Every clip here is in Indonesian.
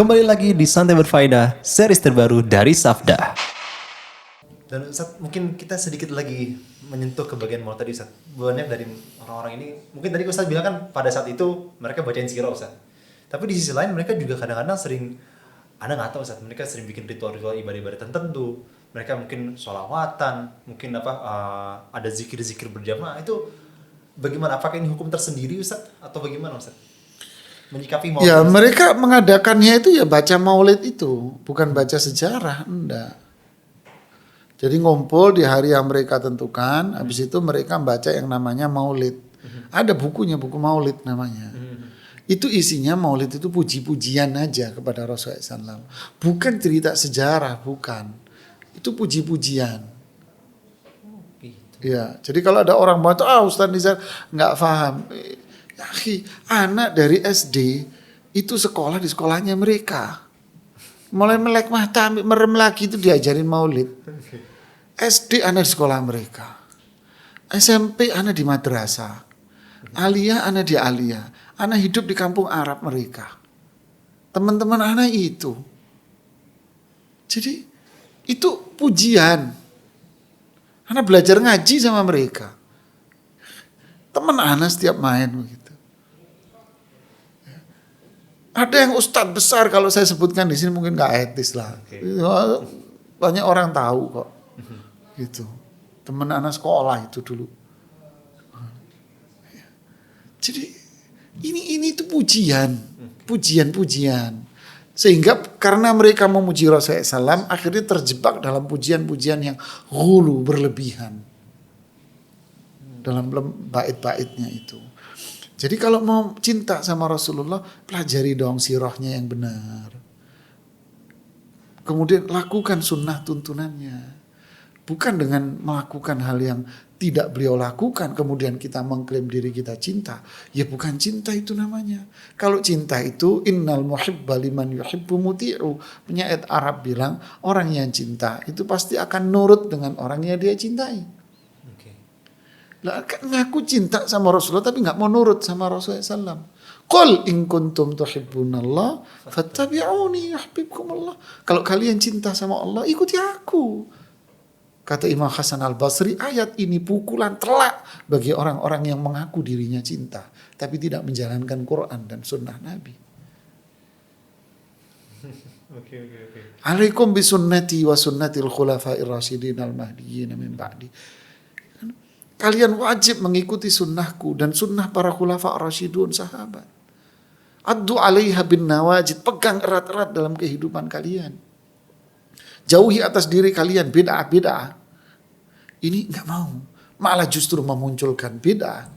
Kembali lagi di Santai Berfaedah, series terbaru dari Safda. Dan Ustaz, mungkin kita sedikit lagi menyentuh ke bagian mau tadi Ustaz. Banyak dari orang-orang ini, mungkin tadi Ustaz bilang kan pada saat itu mereka bacain sirah Ustaz. Tapi di sisi lain mereka juga kadang-kadang sering, Anda nggak tahu Ustaz, mereka sering bikin ritual-ritual ibadah-ibadah tertentu. Mereka mungkin sholawatan, mungkin ada zikir-zikir berjamaah. Itu bagaimana? Apakah ini hukum tersendiri Ustaz? Atau bagaimana Ustaz? Menyikapi maulid. Ya mereka mengadakannya itu ya baca maulid itu, bukan baca sejarah, enggak. Jadi ngumpul di hari yang mereka tentukan, habis itu mereka baca yang namanya maulid. Ada bukunya, buku maulid namanya. Itu isinya maulid itu puji-pujian aja kepada Rasulullah SAW. Bukan cerita sejarah, bukan. Itu puji-pujian. Ya, jadi kalau ada orang mau Ustaz Nizar nggak paham. Ya, anak dari SD itu sekolah di sekolahnya mereka. Mulai melek mata, merem lagi itu diajarin maulid. SD anak di sekolah mereka. SMP anak di madrasah. Aliyah anak di aliyah. Anak hidup di kampung Arab mereka. Teman-teman anak itu. Jadi itu pujian. Anak belajar ngaji sama mereka. Teman anak setiap main begitu. Ada yang ustadz besar kalau saya sebutkan di sini mungkin nggak etis lah. Okay. Banyak orang tahu kok. Gitu. Teman anak sekolah itu dulu. Jadi ini tuh pujian, pujian. Sehingga karena mereka memuji Rasulullah SAW, akhirnya terjebak dalam pujian-pujian yang ghulu, berlebihan. Dalam bait-baitnya itu. Jadi kalau mau cinta sama Rasulullah, pelajari dong sirahnya yang benar. Kemudian lakukan sunnah tuntunannya. Bukan dengan melakukan hal yang tidak beliau lakukan, kemudian kita mengklaim diri kita cinta. Ya bukan cinta itu namanya. Kalau cinta itu, innal muhibba liman yuhibbu muti'u. Punya ayat Arab bilang, orang yang cinta itu pasti akan nurut dengan orang yang dia cintai. Lah kan ngaku cinta sama Rasulullah tapi nggak mau nurut sama Rasulullah SAW. Qul in kuntum tuhibbunallah fattabi'uni yuhibbukumullah. Kalau kalian cinta sama Allah, ikuti aku. Kata Imam Hasan Al-Basri, ayat ini pukulan telak bagi orang-orang yang mengaku dirinya cinta tapi tidak menjalankan Quran dan sunnah Nabi. Okay. Alaikum bisunnati wa sunnatil khulafa'ir rasyidin al-mahdiyyin min ba'di. Kalian wajib mengikuti sunnahku dan sunnah para khulafa rasyidun sahabat. Addu alaiha bin nawajid. Pegang erat-erat dalam kehidupan kalian. Jauhi atas diri kalian bid'ah. Ini enggak mau. Malah justru memunculkan bid'ah.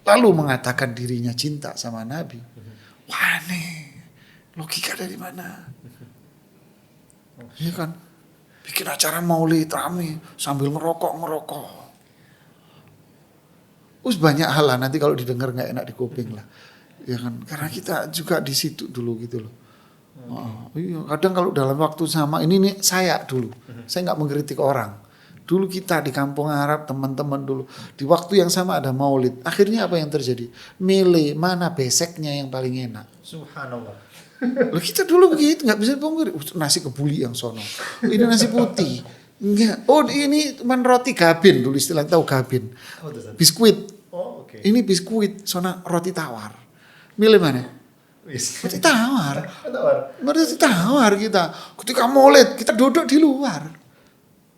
Lalu mengatakan dirinya cinta sama Nabi. Wah nih. Logika dari mana? Iya kan? Bikin acara maulid rame sambil ngerokok. Banyak hal lah nanti kalau didengar nggak enak di kuping lah, ya kan? Karena kita juga di situ dulu gitu loh. Iya, kadang kalau dalam waktu sama ini nih saya dulu, saya nggak mengkritik orang. Dulu kita di kampung Arab teman-teman dulu di waktu yang sama ada maulid. Akhirnya apa yang terjadi? Milih mana beseknya yang paling enak. Subhanallah. Loh kita dulu begitu nggak bisa pungkiri. Nasi kebuli yang sono, ini nasi putih. Enggak. Oh ini cuma roti gabin dulu istilah tahu gabin. Biskuit. Oh, oke. Ini biskuit, sona roti tawar. Milih mana? Roti tawar. Roti tawar kita. Ketika maulid kita duduk di luar.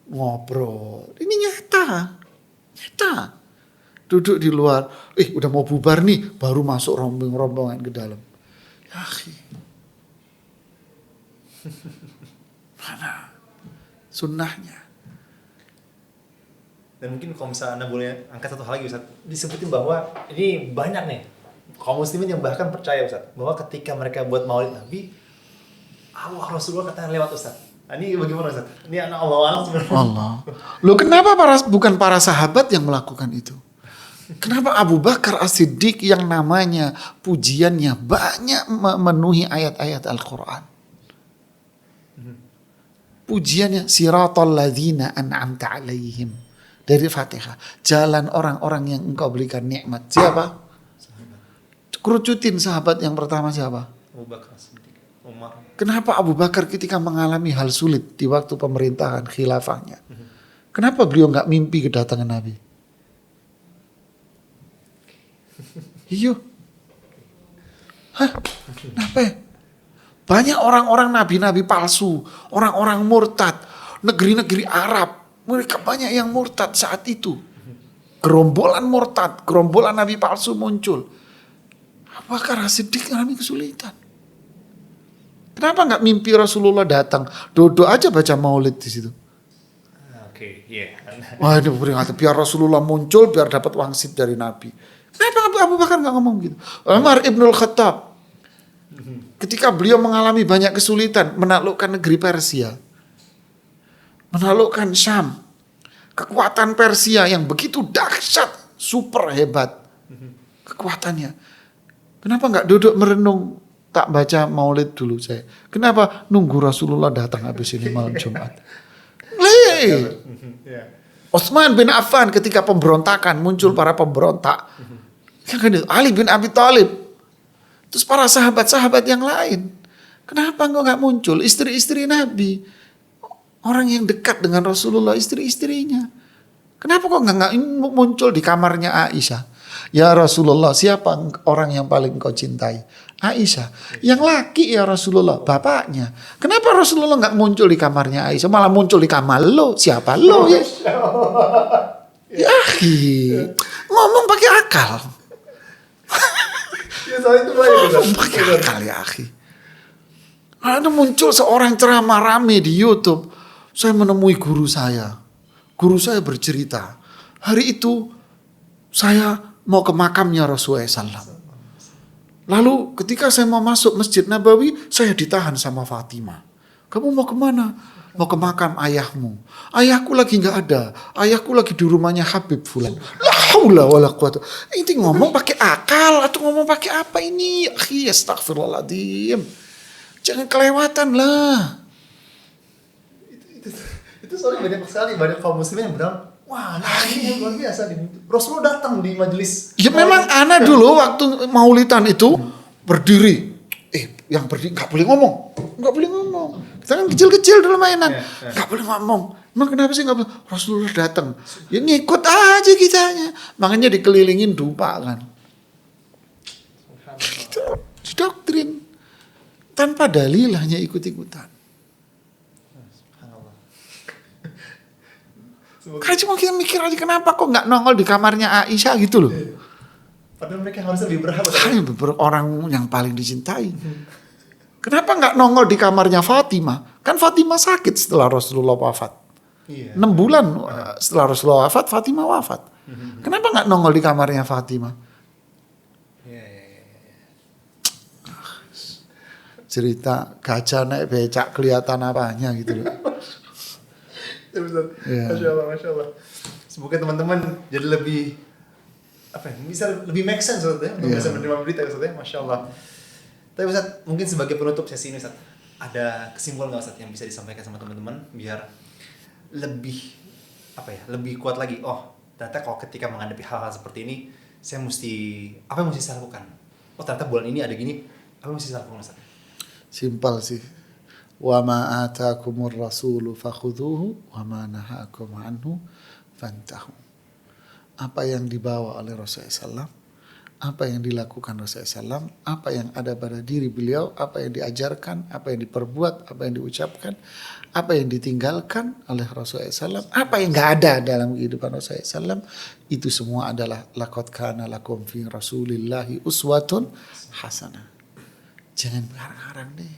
Ngobrol. Ini nyata. Duduk di luar. Udah mau bubar nih, baru masuk rombongan ke dalam. Ya, mana sunnahnya? Dan mungkin kalau misalnya Anda boleh angkat satu hal lagi Ustaz, disebutin bahwa ini banyak nih kaum muslimin yang bahkan percaya Ustaz, bahwa ketika mereka buat maulid Nabi, Allah Rasulullah katanya lewat Ustaz. Nah, ini bagaimana Ustaz? Ini anak Allah sebenarnya. Allah. Loh kenapa bukan para sahabat yang melakukan itu? Kenapa Abu Bakar As-Siddiq yang namanya pujiannya banyak memenuhi ayat-ayat Al-Quran? Pujiannya siratal ladzina an'amta alaihim. Dari Fatihah. Jalan orang-orang yang engkau berikan nikmat. Siapa? Kerucutin sahabat yang pertama siapa? Abu Bakar As-Siddiq. Umar. Kenapa Abu Bakar ketika mengalami hal sulit di waktu pemerintahan khilafahnya? Kenapa beliau nggak mimpi kedatangan Nabi? Iya. Hah? Kenapa ya? Banyak orang-orang nabi-nabi palsu, orang-orang murtad, negeri-negeri Arab, mereka banyak yang murtad saat itu. Gerombolan murtad, gerombolan nabi palsu muncul. Apakah Siddiq mengalami kesulitan? Kenapa nggak mimpi Rasulullah datang? Dodo aja baca maulid di situ. Oke, iya. Wah, itu peringatan biar Rasulullah muncul, biar dapat wangsit dari Nabi. Kenapa Abu Bakar nggak ngomong gitu? Umar Ibnul Khattab, ketika beliau mengalami banyak kesulitan menaklukkan negeri Persia, menaklukkan Syam, kekuatan Persia yang begitu dahsyat, super hebat kekuatannya. Kenapa nggak duduk merenung, tak baca maulid dulu saya? Kenapa nunggu Rasulullah datang habis ini malam Jumat? Utsman bin Affan ketika pemberontakan muncul para pemberontak. Ali bin Abi Thalib. Terus para sahabat-sahabat yang lain. Kenapa engkau nggak muncul? Istri-istri Nabi. Orang yang dekat dengan Rasulullah, istri-istrinya. Kenapa kok nggak muncul di kamarnya Aisyah? Ya Rasulullah, siapa orang yang paling kau cintai? Aisyah. Yang laki ya Rasulullah, bapaknya. Kenapa Rasulullah nggak muncul di kamarnya Aisyah, malah muncul di kamar lo? Siapa lo ya? Ya, ngomong pakai akal. Ngomong pakai akal ya, akhi. Ada muncul seorang ceramah rame di YouTube. Saya menemui guru saya. Guru saya bercerita, hari itu saya mau ke makamnya Rasulullah SAW. Lalu ketika saya mau masuk Masjid Nabawi, saya ditahan sama Fatimah. Kamu mau kemana? Mau ke makam ayahmu. Ayahku lagi nggak ada. Ayahku lagi di rumahnya Habib Fulan. La haula wala quwata. Ini ngomong pakai akal atau ngomong pakai apa ini? Astagfirullahaladzim. Jangan kelewatan lah. Itu soalnya banyak kaum muslimin yang bilang, wah, nah ini yang luar biasa. Rasulullah datang di majelis. Ya memang ana dulu waktu maulidan itu berdiri. Yang berdiri nggak boleh ngomong. Nggak boleh ngomong. Kita kan kecil-kecil dulu mainan. Nggak boleh ngomong. Emang kenapa sih nggak boleh? Rasulullah datang. Ya ngikut aja kitanya. Makanya dikelilingin dupa kan. Di doktrin. Tanpa dalil hanya ikut-ikutan. Karena cuma kita mikir aja kenapa kok nggak nongol di kamarnya Aisyah gitu loh. Padahal mereka harusnya lebih berhak. Orang yang paling dicintai. Kenapa nggak nongol di kamarnya Fatimah? Kan Fatimah sakit setelah Rasulullah wafat. 6 bulan setelah Rasulullah wafat, Fatimah wafat. Kenapa nggak nongol di kamarnya Fatimah? Cerita gajah naik becak kelihatan apanya gitu loh. Masya Allah. Semoga teman-teman jadi lebih bisa lebih make sense Ustaz ya, untuk bisa menerima berita Ustaz ya, Masya Allah. Tapi Ustaz, mungkin sebagai penutup sesi ini Ustaz, ada kesimpulan nggak Ustaz yang bisa disampaikan sama teman-teman biar lebih lebih kuat lagi. Oh, ternyata kalau ketika menghadapi hal-hal seperti ini, apa yang mesti saya lakukan? Oh, ternyata bulan ini ada gini, apa yang mesti saya lakukan Ustaz? Simpel sih. Wa ma atakumur rasulu fakhudhuhu wa ma nahakum anhu fantahu. Apa yang dibawa oleh Rasulullah SAW, apa yang dilakukan Rasulullah SAW, apa yang ada pada diri beliau, apa yang diajarkan, apa yang diperbuat, apa yang diucapkan, apa yang ditinggalkan oleh Rasulullah SAW, apa yang nggak ada dalam kehidupan Rasulullah SAW, itu semua adalah laqad kana lakum fi rasulillahi uswatun hasanah. Jangan berharap deh.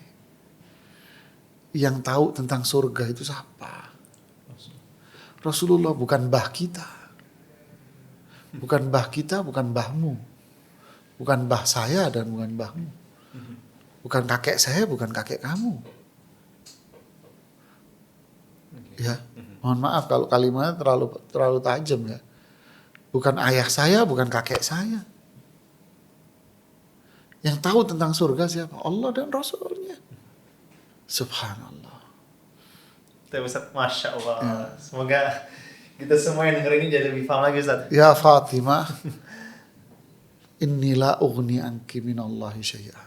Yang tahu tentang surga itu siapa? Rasulullah, bukan mbah kita. Bukan mbah kita, bukan mbahmu. Bukan mbah saya dan bukan mbahmu. Bukan kakek saya, bukan kakek kamu. Ya, mohon maaf kalau kalimatnya terlalu tajam ya. Bukan ayah saya, bukan kakek saya. Yang tahu tentang surga siapa? Allah dan Rasulnya. Subhanallah. Ustaz, Masya Allah. Ya. Semoga kita semua yang denger ini jadi lebih paham lagi Ustaz. Ya Fatimah, inni la ughni anki minallahi syai'a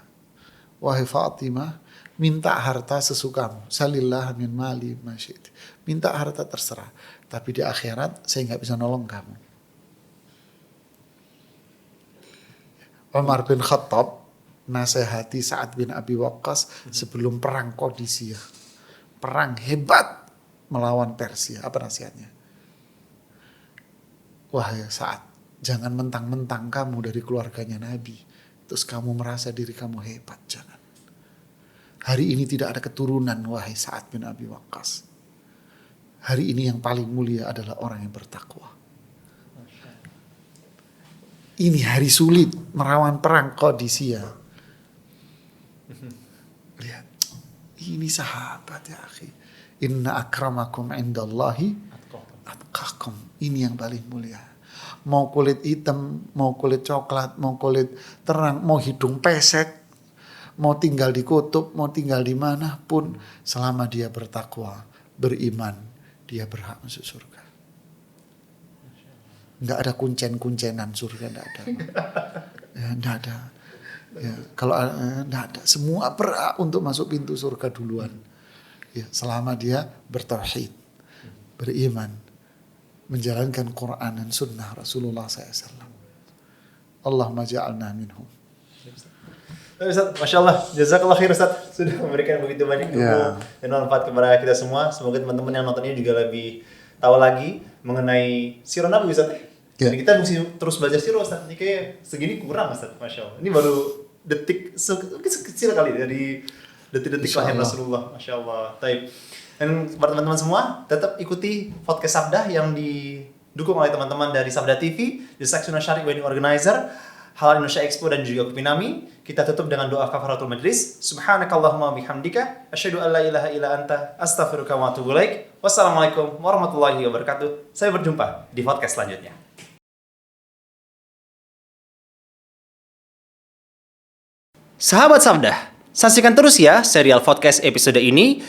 wahai Fatimah, minta harta sesukamu. Salillah min mali masyid. Minta harta terserah. Tapi di akhirat saya nggak bisa nolong kamu. Umar bin Khattab nasihati Sa'ad bin Abi Waqqas sebelum perang Qadisiyah. Perang hebat melawan Persia. Apa nasihatnya? Wahai Sa'ad, jangan mentang-mentang kamu dari keluarganya Nabi. Terus kamu merasa diri kamu hebat. Jangan. Hari ini tidak ada keturunan, wahai Sa'ad bin Abi Waqqas. Hari ini yang paling mulia adalah orang yang bertakwa. Ini hari sulit melawan perang Qadisiyah. Lihat, ini sahabat ya akhi. Inna akramakum indallahi atqakum. Ini yang paling mulia. Mau kulit hitam, mau kulit coklat, mau kulit terang, mau hidung pesek, mau tinggal di kutub, mau tinggal di mana pun, selama dia bertakwa, beriman, dia berhak masuk surga. Nggak ada kuncen-kuncenan surga, nggak ada. Ya, nggak ada. Ya, kalau nggak ada, semua berhak untuk masuk pintu surga duluan. Ya, selama dia bertauhid, beriman, menjalankan Quran dan Sunnah Rasulullah SAW. Allahumma ja'alna minhum. Ustaz, Masya Allah, jazakallah khair Ustaz, sudah memberikan begitu banyak ilmu dan manfaat kepada kita semua. Semoga teman-teman yang nonton ini juga lebih tahu lagi mengenai sirah Nabi Ustaz. Dan kita mesti terus belajar sirah Ustaz. Ini kayak segini kurang Ustaz, Masya Allah. Ini baru detik sekecil kali dari detik-detik lahir Rasulullah, Masya Allah. Taib. Dan para teman-teman semua, tetap ikuti podcast Sabda yang didukung oleh teman-teman dari Sabda TV, The Saxuna Syariq Wedding Organizer, Halal Indonesia Expo dan juga Kupinami. Kita tutup dengan doa kafaratul majlis. Subhanakallahumma bihamdika asyhadu an la ilaha illa anta astaghfiruka wa atubu ilaik. Wassalamualaikum warahmatullahi wabarakatuh. Saya berjumpa di podcast selanjutnya. Sahabat Sabda, saksikan terus ya serial podcast episode ini.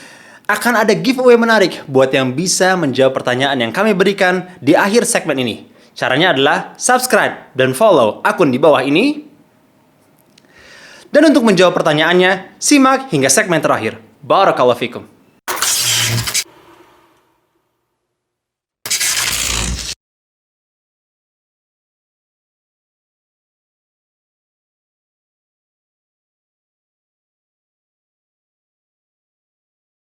Akan ada giveaway menarik buat yang bisa menjawab pertanyaan yang kami berikan di akhir segmen ini. Caranya adalah subscribe dan follow akun di bawah ini. Dan untuk menjawab pertanyaannya, simak hingga segmen terakhir. Barakallahu fikum.